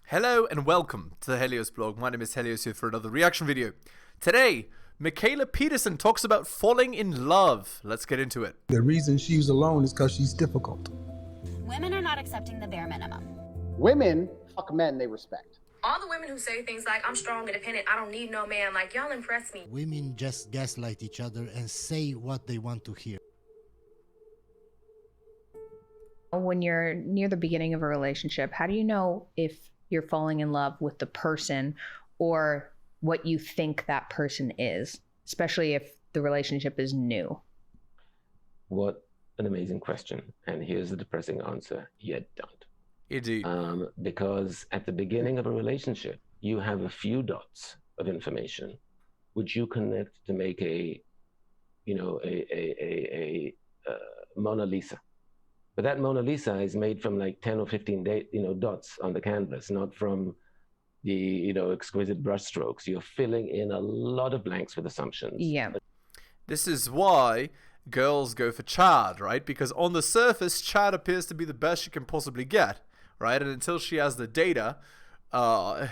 Hello and welcome to the heliosblog. My name is Helios here for another reaction video. Today, Mikhaila Peterson talks about falling in love. Let's get into it. The reason she's alone is because she's difficult. Women are not accepting the bare minimum. Women fuck men they respect. All the women who say things like, I'm strong, independent, I don't need no man, like, y'all impress me. Women just gaslight each other and say what they want to hear. When you're near the beginning of a relationship, how do you know if you're falling in love with the person or what you think that person is, especially if the relationship is new? What an amazing question. And here's the depressing answer. You don't. Indeed. Because at the beginning of a relationship, you have a few dots of information which you connect to make a Mona Lisa. But that Mona Lisa is made from like 10 or 15 dots on the canvas, not from the exquisite brush strokes. You're filling in a lot of blanks with assumptions. Yeah. This is why girls go for Chad, right? Because on the surface, Chad appears to be the best she can possibly get, right? And until she has the data,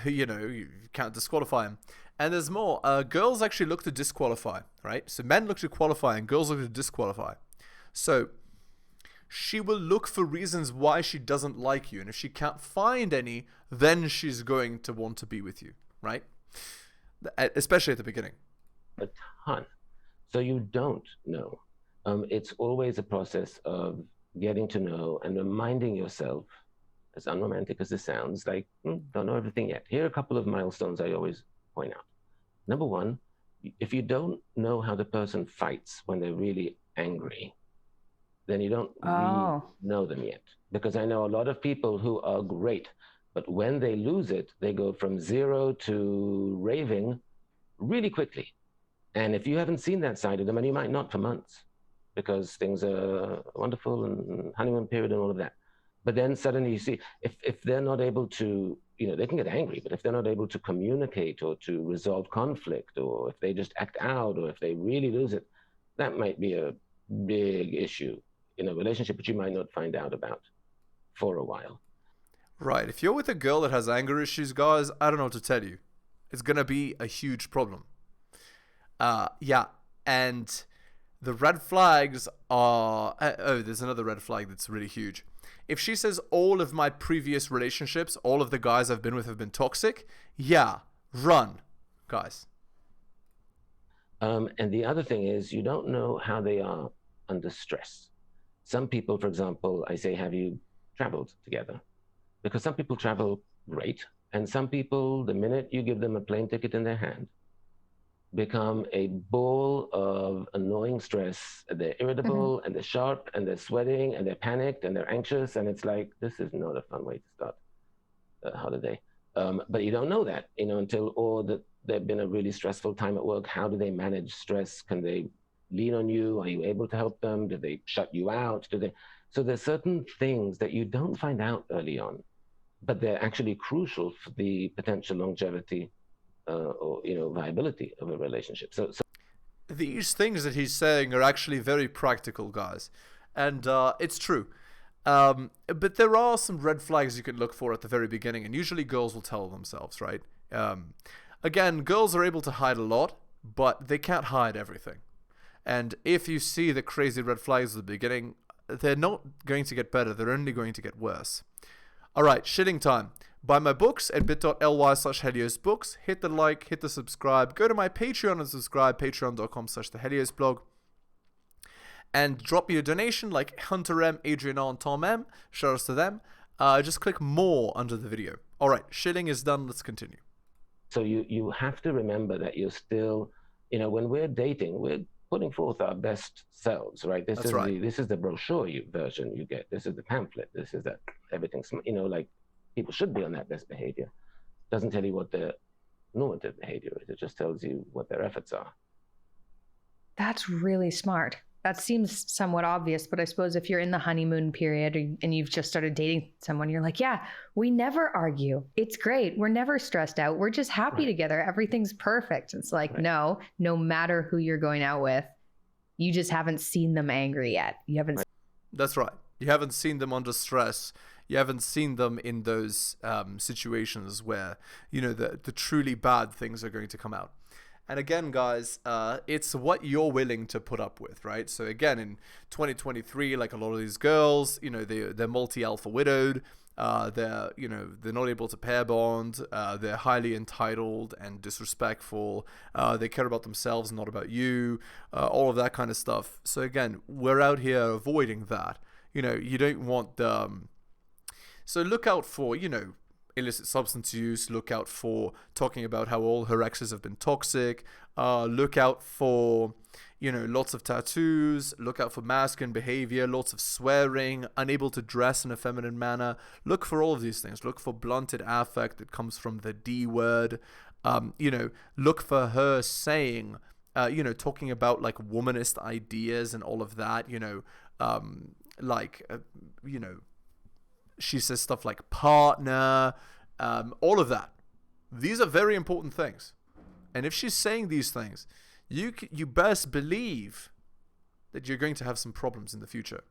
you can't disqualify him. And there's more. Girls actually look to disqualify, right? So men look to qualify and girls look to disqualify. So she will look for reasons why she doesn't like you. And if she can't find any, then she's going to want to be with you, right? Especially at the beginning. A ton. So you don't know. It's always a process of getting to know and reminding yourself, as unromantic as this sounds, like, don't know everything yet. Here are a couple of milestones I always point out. Number one, if you don't know how the person fights when they're really angry, then you don't really know them yet. Because I know a lot of people who are great, but when they lose it, they go from 0 to raving really quickly. And if you haven't seen that side of them, and you might not for months, because things are wonderful and honeymoon period and all of that. But then suddenly you see, if they're not able to, they can get angry, but if they're not able to communicate or to resolve conflict, or if they just act out, or if they really lose it, that might be a big issue in a relationship, which you might not find out about for a while. Right. If you're with a girl that has anger issues, guys, I don't know what to tell you. It's going to be a huge problem. Yeah. And the red flags are... there's another red flag that's really huge. If she says all of my previous relationships, all of the guys I've been with have been toxic, yeah, run, guys. And the other thing is, you don't know how they are under stress. Some people, for example, I say, have you traveled together? Because some people travel great, and some people, the minute you give them a plane ticket in their hand, become a ball of annoying stress. They're irritable, and they're sharp, and they're sweating, and they're panicked, and they're anxious, and it's like, this is not a fun way to start a holiday. But you don't know that, until there've been a really stressful time at work. How do they manage stress? Can they lean on you? Are you able to help them? Do they shut you out? So there's certain things that you don't find out early on, but they're actually crucial for the potential longevity or viability of a relationship. So these things that he's saying are actually very practical, guys, and it's true. But there are some red flags you can look for at the very beginning, and usually girls will tell themselves, right? Again, girls are able to hide a lot, but they can't hide everything. And if you see the crazy red flags at the beginning, they're not going to get better. They're only going to get worse. All right, shitting time. Buy my books at bit.ly/heliosbooks. Hit the like, hit the subscribe. Go to my Patreon and subscribe, patreon.com/theheliosblog. And drop me a donation like Hunter M, Adrian R, and Tom M. Shout outs to them. Just click more under the video. All right, shitting is done. Let's continue. So you have to remember that you're still, when we're dating, we're putting forth our best selves, right? This is the brochure version you get. This is the pamphlet. This is that everything's, like people should be on that best behavior. Doesn't tell you what their normative behavior is. It just tells you what their efforts are. That's really smart. That seems somewhat obvious, but I suppose if you're in the honeymoon period and you've just started dating someone, you're like, yeah, we never argue. It's great. We're never stressed out. We're just happy together. Everything's perfect. It's like, no matter who you're going out with, you just haven't seen them angry yet. You haven't. That's right. You haven't seen them under stress. You haven't seen them in those situations where, you know, the truly bad things are going to come out. And again, guys, it's what you're willing to put up with, right? So again, in 2023, like a lot of these girls, you know, they're multi-alpha widowed. They're not able to pair bond. They're highly entitled and disrespectful. They care about themselves, not about you. All of that kind of stuff. So again, we're out here avoiding that. You know, you don't want so look out for, you know, illicit substance use. Look out for talking about how all her exes have been toxic. Look out for, you know, lots of tattoos. Look out for masculine behavior, lots of swearing, unable to dress in a feminine manner. Look for all of these things. Look for blunted affect that comes from the D word. You know, look for her saying, you know, talking about like womanist ideas and all of that, you know, you know, she says stuff like partner, all of that. These are very important things. And if she's saying these things, you best believe that you're going to have some problems in the future.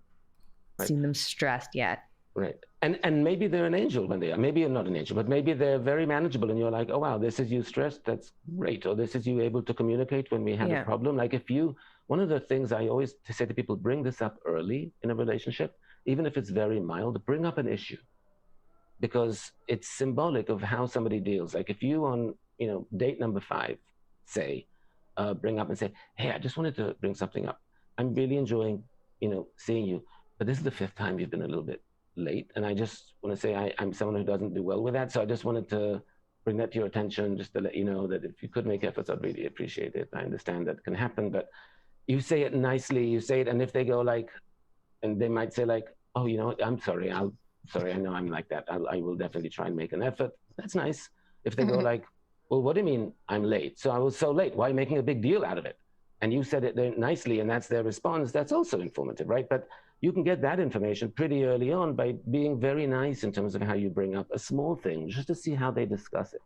Right. Seen them stressed yet. Right. And maybe they're an angel when they are. Maybe you're not an angel, but maybe they're very manageable and you're like, oh, wow, this is you stressed. That's great. Or this is you able to communicate when we have a problem. Like one of the things I always say to people, bring this up early in a relationship, even if it's very mild, bring up an issue. Because it's symbolic of how somebody deals. Like if you on, you know, date number 5, say, bring up and say, hey, I just wanted to bring something up. I'm really enjoying, you know, seeing you, but this is the 5th time you've been a little bit late. And I just want to say I'm someone who doesn't do well with that. So I just wanted to bring that to your attention, just to let you know that if you could make efforts, I'd really appreciate it. I understand that can happen, but you say it nicely, you say it. And if they go like, and they might say like, oh, you know what, I'm sorry. I know I'm like that. I will definitely try and make an effort. That's nice. If they go like, well, what do you mean I'm late? So I was so late. Why are you making a big deal out of it? And you said it nicely, and that's their response. That's also informative, right? But you can get that information pretty early on by being very nice in terms of how you bring up a small thing, just to see how they discuss it.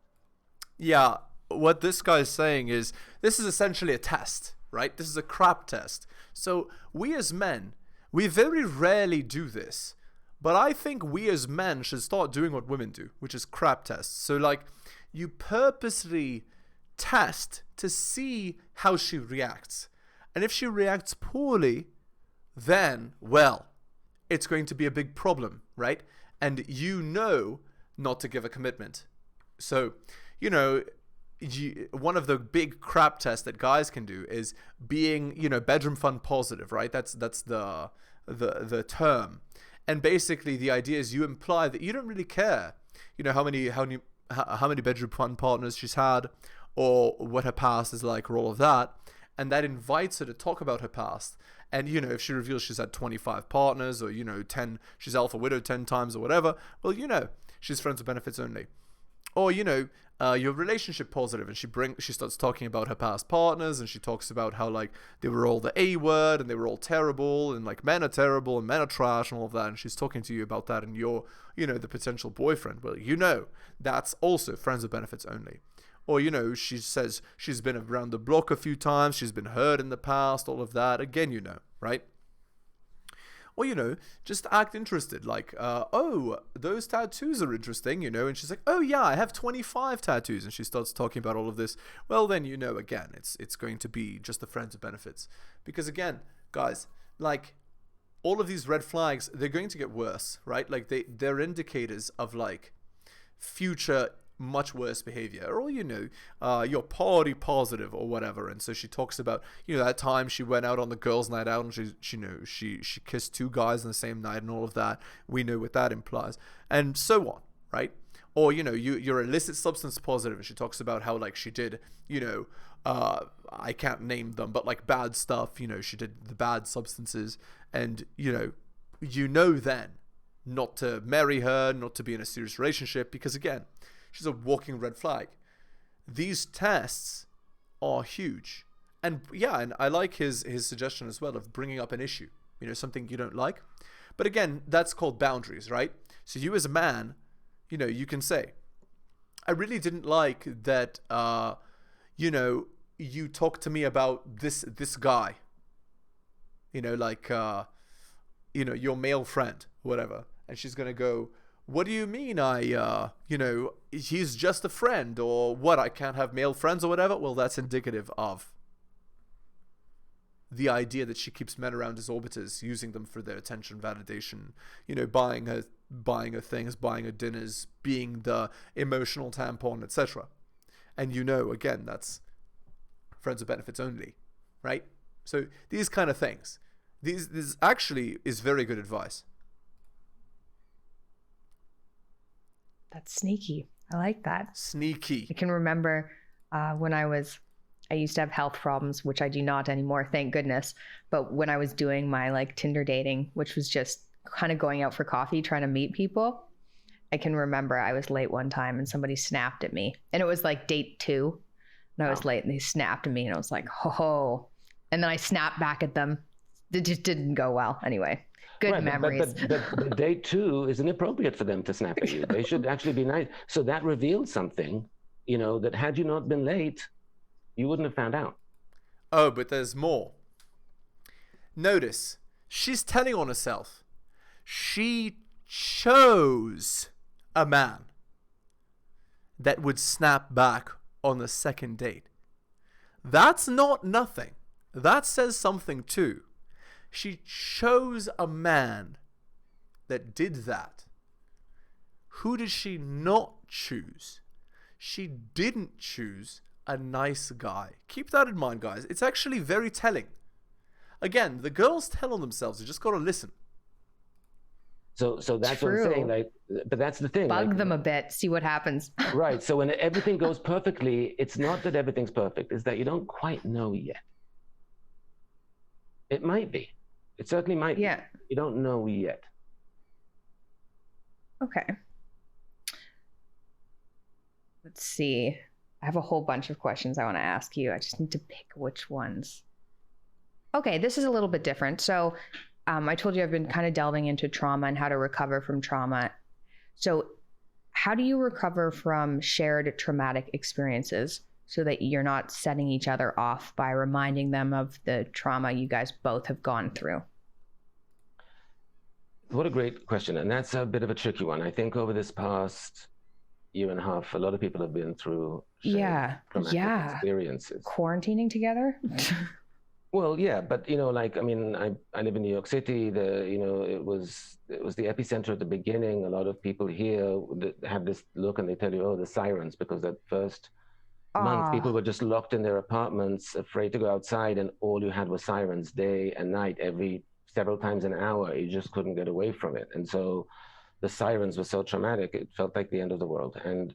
Yeah, what this guy is saying is this is essentially a test, right? This is a crap test. So we as men, we very rarely do this. But I think we as men should start doing what women do, which is crap tests. So like you purposely test to see how she reacts. And if she reacts poorly, then, well, it's going to be a big problem, right? And you know not to give a commitment. So, you know, one of the big crap tests that guys can do is being, you know, bedroom fun positive, right? That's the term. And basically the idea is you imply that you don't really care, you know, how many bedroom fun partners she's had or what her past is like or all of that. And that invites her to talk about her past. And, you know, if she reveals she's had 25 partners or, you know, 10, she's alpha widowed 10 times or whatever, well, you know, she's friends with benefits only. Or, you know, you're relationship positive and she starts talking about her past partners and she talks about how like they were all the A word and they were all terrible and like men are terrible and men are trash and all of that. And she's talking to you about that and you're, you know, the potential boyfriend. Well, you know, that's also friends with benefits only. Or, you know, she says she's been around the block a few times, she's been hurt in the past, all of that. Again, you know, right? Or, you know, just act interested. Like, oh, those tattoos are interesting, you know. And she's like, oh, yeah, I have 25 tattoos. And she starts talking about all of this. Well, then, you know, again, it's going to be just the friends with benefits. Because, again, guys, like, all of these red flags, they're going to get worse, right? Like, they're indicators of, like, future much worse behavior. Or, you know, you're party positive or whatever. And so she talks about, you know, that time she went out on the girls' night out and she kissed 2 guys on the same night and all of that. We know what that implies. And so on, right? Or, you know, you're illicit substance positive and she talks about how like she did, you know, I can't name them, but like bad stuff, you know, she did the bad substances and, you know then not to marry her, not to be in a serious relationship because again, she's a walking red flag. These tests are huge. And yeah, and I like his suggestion as well of bringing up an issue, you know, something you don't like. But again, that's called boundaries, right? So you as a man, you know, you can say, I really didn't like that, you know, you talked to me about this guy, you know, like, you know, your male friend, whatever. And she's going to go, what do you mean he's just a friend, or what, I can't have male friends or whatever? Well, that's indicative of the idea that she keeps men around as orbiters, using them for their attention, validation, buying her things, buying her dinners, being the emotional tampon, etc. And again, that's friends with benefits only, right? So these kind of things. This actually is very good advice. That's sneaky. I like that. Sneaky. I can remember when I used to have health problems, which I do not anymore, thank goodness. But when I was doing my like Tinder dating, which was just kind of going out for coffee, trying to meet people, I can remember I was late one time and somebody snapped at me, and it was like date 2, and I was late and they snapped at me, and I was like, ho. And then I snapped back at them. It just didn't go well. Anyway, good memories. But date 2 is inappropriate for them to snap at you. They should actually be nice. So that revealed something, that had you not been late, you wouldn't have found out. Oh, but there's more. Notice, she's telling on herself. She chose a man that would snap back on the second date. That's not nothing. That says something too. She chose a man that did that. Who did she not choose? She didn't choose a nice guy. Keep that in mind, guys. It's actually very telling. Again, the girls tell on themselves. You just got to listen. So that's True. what I'm saying. Like, but that's the thing. Bug them a bit, see what happens. Right. So when everything goes perfectly, it's not that everything's perfect. It's that you don't quite know yet. It might be. It certainly might be. You don't know yet. Okay. Let's see. I have a whole bunch of questions I want to ask you. I just need to pick which ones. Okay, this is a little bit different. So I told you I've been kind of delving into trauma and how to recover from trauma. So how do you recover from shared traumatic experiences so that you're not setting each other off by reminding them of the trauma you guys both have gone through? What a great question. And that's a bit of a tricky one. I think over this past year and a half, a lot of people have been through traumatic experiences. Quarantining together? Well, yeah, but I live in New York City. It was the epicenter at the beginning. A lot of people here have this look and they tell you, oh, the sirens, because that first month people were just locked in their apartments, afraid to go outside, and all you had was sirens day and night, several times an hour. You just couldn't get away from it. And so the sirens were so traumatic, it felt like the end of the world. And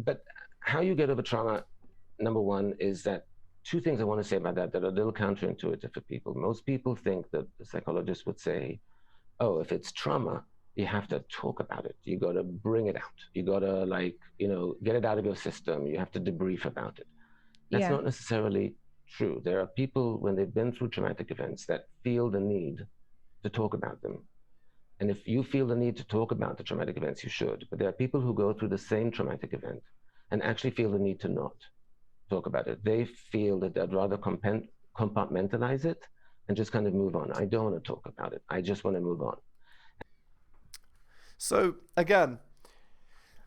but how you get over trauma, number one, is that two things I want to say about that are a little counterintuitive for people. Most people think that the psychologist would say, oh, if it's trauma, you have to talk about it. You got to bring it out. You got to get it out of your system. You have to debrief about it. That's not necessarily true. There are people, when they've been through traumatic events, that feel the need to talk about them. And if you feel the need to talk about the traumatic events, you should. But there are people who go through the same traumatic event and actually feel the need to not talk about it. They feel that they'd rather compartmentalize it and just kind of move on. I don't want to talk about it. I just want to move on. So again,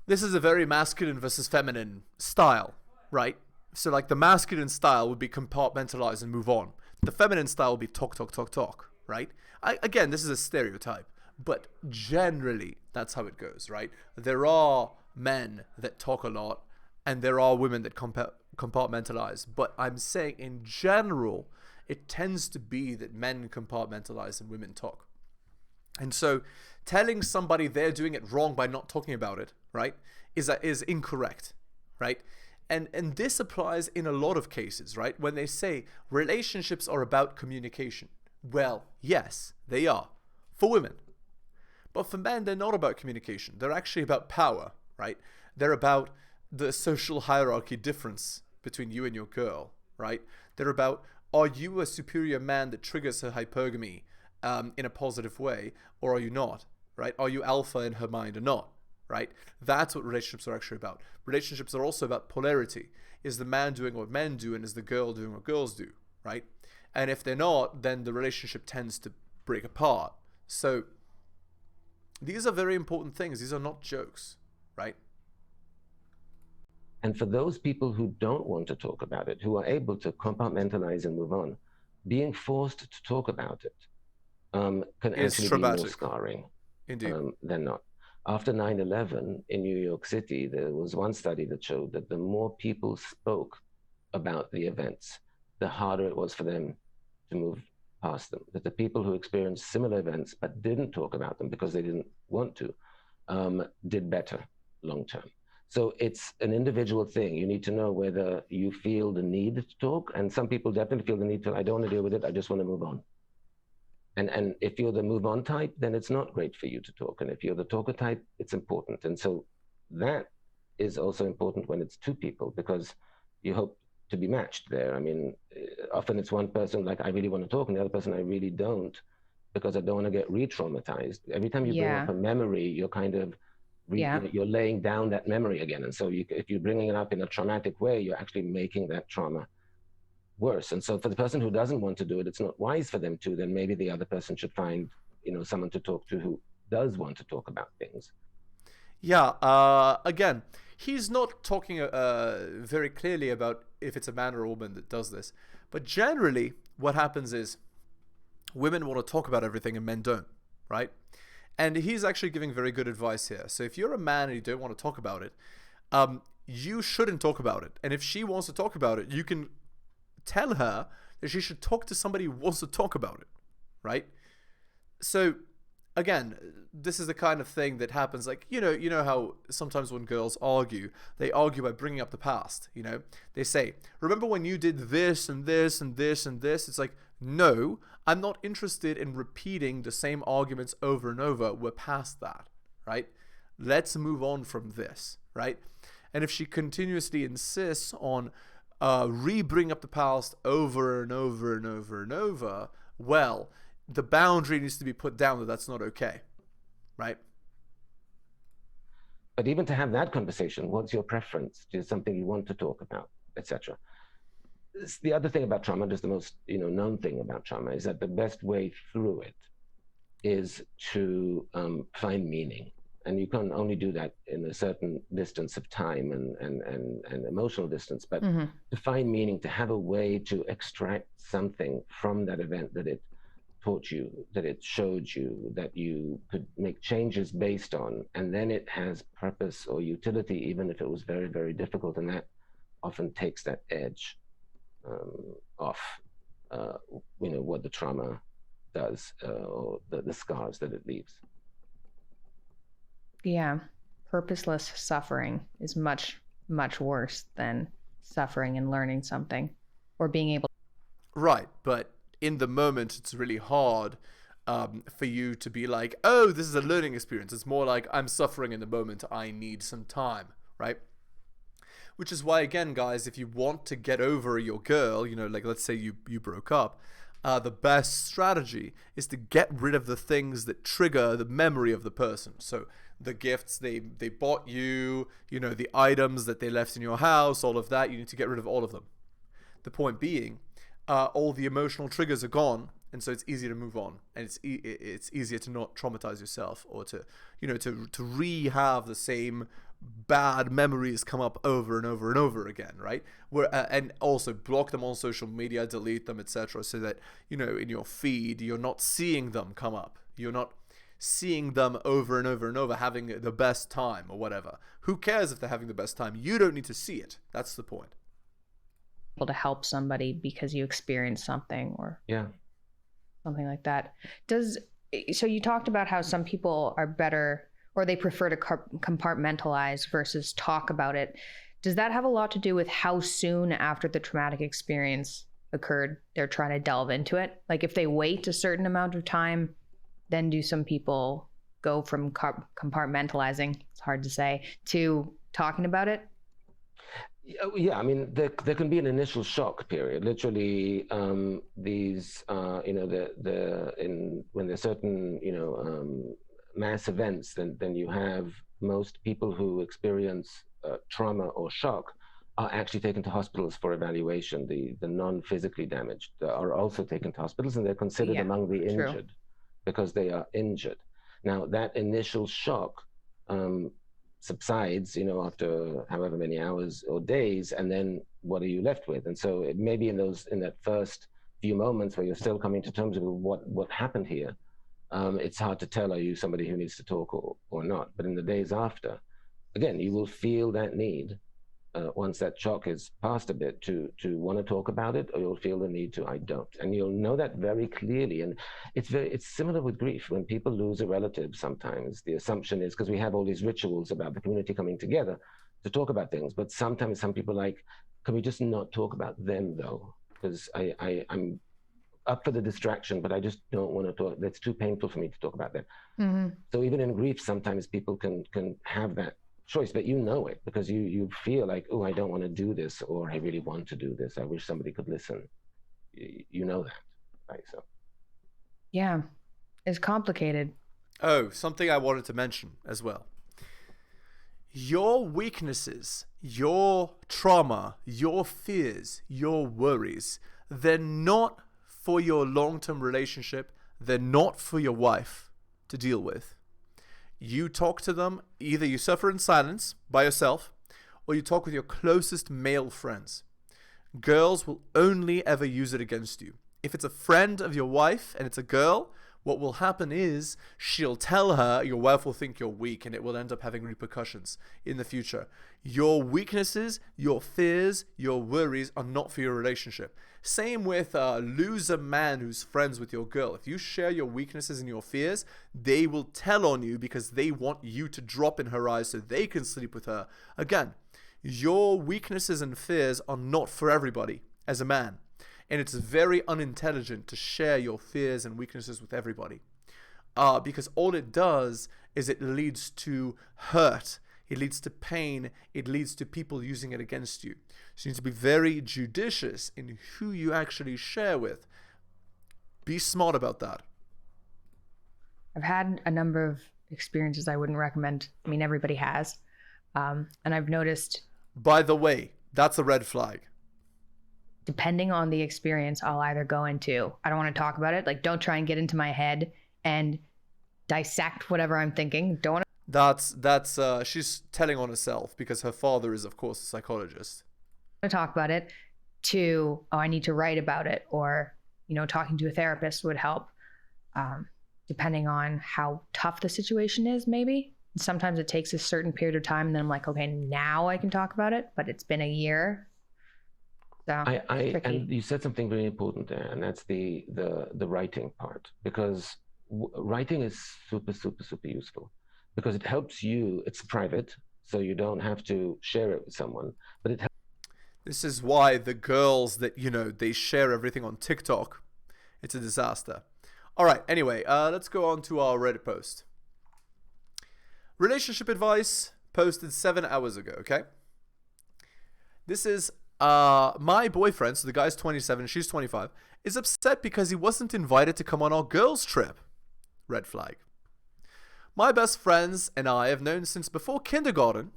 this is a very masculine versus feminine style, right? So like the masculine style would be compartmentalize and move on. The feminine style would be talk, right? Again, this is a stereotype, but generally that's how it goes, right? There are men that talk a lot and there are women that compartmentalize, but I'm saying in general, it tends to be that men compartmentalize and women talk. And so telling somebody they're doing it wrong by not talking about it, right, is incorrect, right? And this applies in a lot of cases, right? When they say relationships are about communication. Well, yes, they are for women. But for men, they're not about communication. They're actually about power, right? They're about the social hierarchy difference between you and your girl, right? They're about, are you a superior man that triggers her hypergamy in a positive way, or are you not, right? Are you alpha in her mind or not, right? That's what relationships are actually about. Relationships are also about polarity. Is the man doing what men do, and is the girl doing what girls do, right? And if they're not, then the relationship tends to break apart. So These are very important things. These are not jokes, right? And for those people who don't want to talk about it, who are able to compartmentalize and move on, being forced to talk about it can It's actually be more traumatic. scarring Indeed. than not. After 9/11 in New York City, there was one study that showed that the more people spoke about the events, the harder it was for them to move past them. That the people who experienced similar events but didn't talk about them because they didn't want to, did better long term. So it's an individual thing. You need to know whether you feel the need to talk, and some people definitely feel the need to, I don't want to deal with it, I just want to move on. And if you're the move on type, then it's not great for you to talk. And if you're the talker type, it's important. And so that is also important when it's two people, because you hope to be matched there. I mean, often it's one person like, I really want to talk, and the other person, I really don't, because I don't want to get re-traumatized. Every time you bring up a memory, you're kind of, you're laying down that memory again. And so if you're bringing it up in a traumatic way, you're actually making that trauma worse. And so for the person who doesn't want to do it, it's not wise for them to, then maybe the other person should find, someone to talk to who does want to talk about things. Yeah, again, he's not talking very clearly about if it's a man or a woman that does this. But generally, what happens is women want to talk about everything and men don't, right? And he's actually giving very good advice here. So if you're a man and you don't want to talk about it, you shouldn't talk about it. And if she wants to talk about it, you can tell her that she should talk to somebody who wants to talk about it, right? So again, this is the kind of thing that happens, like, you know how sometimes when girls argue, they argue by bringing up the past. They say, remember when you did this and this and this and this? It's like, no, I'm not interested in repeating the same arguments over and over. We're past that, right? Let's move on from this, right? And if she continuously insists on re-bring up the past over and over and over and over, well, the boundary needs to be put down that that's not okay, right? But even to have that conversation, what's your preference? Is something you want to talk about, etc. The other thing about trauma, just the most known thing about trauma, is that the best way through it is to find meaning. And you can only do that in a certain distance of time and emotional distance. But to find meaning, to have a way to extract something from that event that it taught you, that it showed you, that you could make changes based on, and then it has purpose or utility, even if it was very, very difficult. And that often takes that edge off, what the trauma does, or the scars that it leaves. Yeah, purposeless suffering is much, much worse than suffering and learning something or being able. Right, but in the moment, it's really hard for you to be like, oh, this is a learning experience. It's more like, I'm suffering in the moment. I need some time, right? Which is why, again, guys, if you want to get over your girl, like let's say you broke up, the best strategy is to get rid of the things that trigger the memory of the person. So the gifts they bought you, the items that they left in your house, all of that, you need to get rid of all of them. The point being, all the emotional triggers are gone, and so it's easier to move on, and it's easier to not traumatize yourself, or to to re-have the same bad memories come up over and over and over again, right? And also block them on social media, delete them, etc., so that in your feed you're not seeing them come up. You're not seeing them over and over and over having the best time or whatever. Who cares if they're having the best time? You don't need to see it. That's the point. To help somebody because you experienced something or something like that. So you talked about how some people are better, or they prefer to compartmentalize versus talk about it. Does that have a lot to do with how soon after the traumatic experience occurred they're trying to delve into it? Like if they wait a certain amount of time, then do some people go from compartmentalizing, it's hard to say, to talking about it? Yeah, I mean, there can be an initial shock period. Literally, these, when there's certain, mass events, then you have most people who experience trauma or shock are actually taken to hospitals for evaluation. The non-physically damaged are also taken to hospitals, and they're considered among the injured because they are injured. Now, that initial shock subsides, after however many hours or days, and then what are you left with? And so it maybe in that first few moments where you're still coming to terms with what happened here, it's hard to tell, are you somebody who needs to talk or not? But in the days after, again, you will feel that need once that shock is past a bit to want to talk about it, or you'll feel the need to, I don't. And you'll know that very clearly. And it's similar with grief. When people lose a relative, sometimes the assumption is, because we have all these rituals about the community coming together to talk about things, but sometimes some people are like, can we just not talk about them though? Because I'm up for the distraction, but I just don't want to talk. That's too painful for me to talk about that. Mm-hmm. So even in grief, sometimes people can have that choice, but you know it because you feel like, oh, I don't want to do this, or I really want to do this. I wish somebody could listen. You know that, right? So yeah, it's complicated. Oh, something I wanted to mention as well. Your weaknesses, your trauma, your fears, your worries, they're not for your long-term relationship. They're not for your wife to deal with. You talk to them, either you suffer in silence by yourself, or you talk with your closest male friends. Girls will only ever use it against you. If it's a friend of your wife and it's a girl, what will happen is she'll tell her, your wife will think you're weak, and it will end up having repercussions in the future. Your weaknesses, your fears, your worries are not for your relationship. Same with a loser man who's friends with your girl. If you share your weaknesses and your fears, they will tell on you because they want you to drop in her eyes so they can sleep with her. Again, your weaknesses and fears are not for everybody as a man. And it's very unintelligent to share your fears and weaknesses with everybody. Because all it does is it leads to hurt. It leads to pain. It leads to people using it against you. So you need to be very judicious in who you actually share with. Be smart about that. I've had a number of experiences I wouldn't recommend. I mean, everybody has. And I've noticed... By the way, that's a red flag. Depending on the experience, I'll either go into, I don't want to talk about it. Like, don't try and get into my head and dissect whatever I'm thinking. Don't want to... She's telling on herself because her father is, of course, a psychologist. Talk about it to, oh, I need to write about it, or, talking to a therapist would help. Depending on how tough the situation is, maybe. Sometimes it takes a certain period of time and then I'm like, okay, now I can talk about it, but it's been a year. So and you said something very important there, and that's the writing part, because writing is super, super, super useful because it helps you. It's private, so you don't have to share it with someone, but it helps. This is why the girls that, they share everything on TikTok, it's a disaster. All right, anyway, let's go on to our Reddit post. Relationship advice posted 7 hours ago, okay? This is my boyfriend, so the guy's 27, she's 25, is upset because he wasn't invited to come on our girls' trip. Red flag. My best friends and I have known since before kindergarten.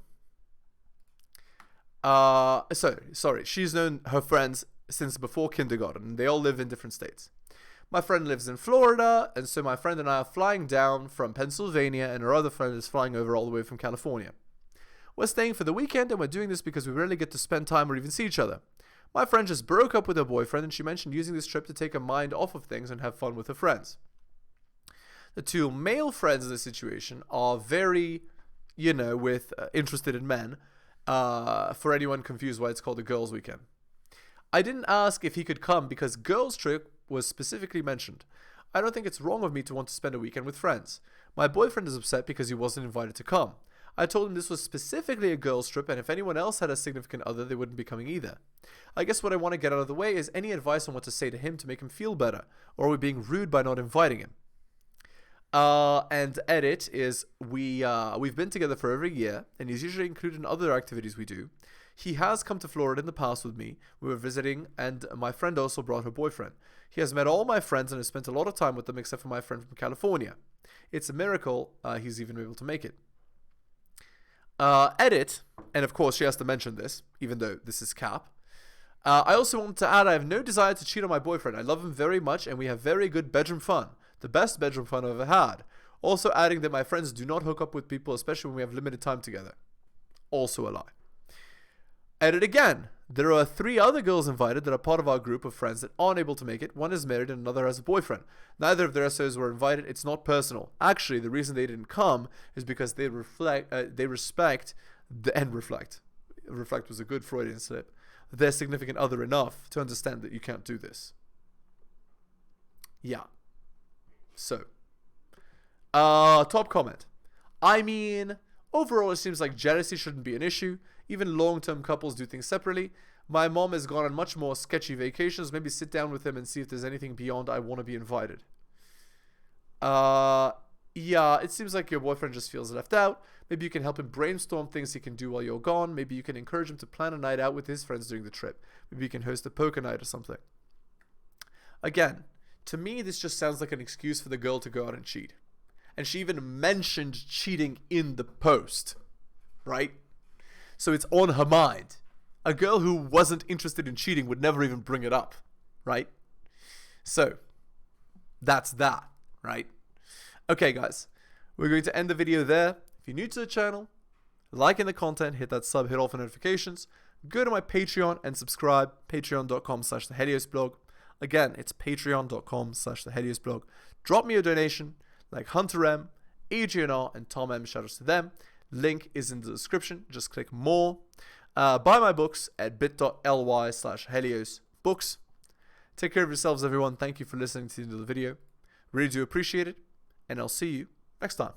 She's known her friends since before kindergarten. They all live in different states. My friend lives in Florida, and so my friend and I are flying down from Pennsylvania, and her other friend is flying over all the way from California. We're staying for the weekend, and we're doing this because we rarely get to spend time or even see each other. My friend just broke up with her boyfriend, and she mentioned using this trip to take her mind off of things and have fun with her friends. The two male friends in the situation are very, interested in men. For anyone confused why it's called a girls' weekend. I didn't ask if he could come because girls' trip was specifically mentioned. I don't think it's wrong of me to want to spend a weekend with friends. My boyfriend is upset because he wasn't invited to come. I told him this was specifically a girls' trip, and if anyone else had a significant other, they wouldn't be coming either. I guess what I want to get out of the way is any advice on what to say to him to make him feel better, or are we being rude by not inviting him? And edit is we've been together for over a year, and he's usually included in other activities we do. He has come to Florida in the past with me. We were visiting, and my friend also brought her boyfriend. He has met all my friends and has spent a lot of time with them except for my friend from California. It's a miracle he's even able to make it. Edit, and of course she has to mention this, even though this is cap. I also want to add I have no desire to cheat on my boyfriend. I love him very much, and we have very good bedroom fun. The best bedroom fun I've ever had. Also adding that my friends do not hook up with people, especially when we have limited time together. Also a lie. Edit again. There are 3 other girls invited that are part of our group of friends that aren't able to make it. One is married and another has a boyfriend. Neither of their SOs were invited. It's not personal. Actually, the reason they didn't come is because they respect and reflect. Reflect was a good Freudian slip. Their significant other enough to understand that you can't do this. Yeah. So, top comment. I mean, overall it seems like jealousy shouldn't be an issue. Even long-term couples do things separately. My mom has gone on much more sketchy vacations. Maybe sit down with him and see if there's anything beyond I want to be invited. Yeah, it seems like your boyfriend just feels left out. Maybe you can help him brainstorm things he can do while you're gone. Maybe you can encourage him to plan a night out with his friends during the trip. Maybe you can host a poker night or something. Again, to me, this just sounds like an excuse for the girl to go out and cheat. And she even mentioned cheating in the post, right? So it's on her mind. A girl who wasn't interested in cheating would never even bring it up, right? So, that's that, right? Okay, guys. We're going to end the video there. If you're new to the channel, liking the content, hit that sub, hit all for notifications. Go to my Patreon and subscribe. Patreon.com/theheliosblog. Again, it's patreon.com/theheliosblog. Drop me a donation like Hunter M, Adrian R, and Tom M. Shoutouts to them. Link is in the description. Just click more. Buy my books at bit.ly/heliosbooks. Take care of yourselves, everyone. Thank you for listening to the end of the video. Really do appreciate it. And I'll see you next time.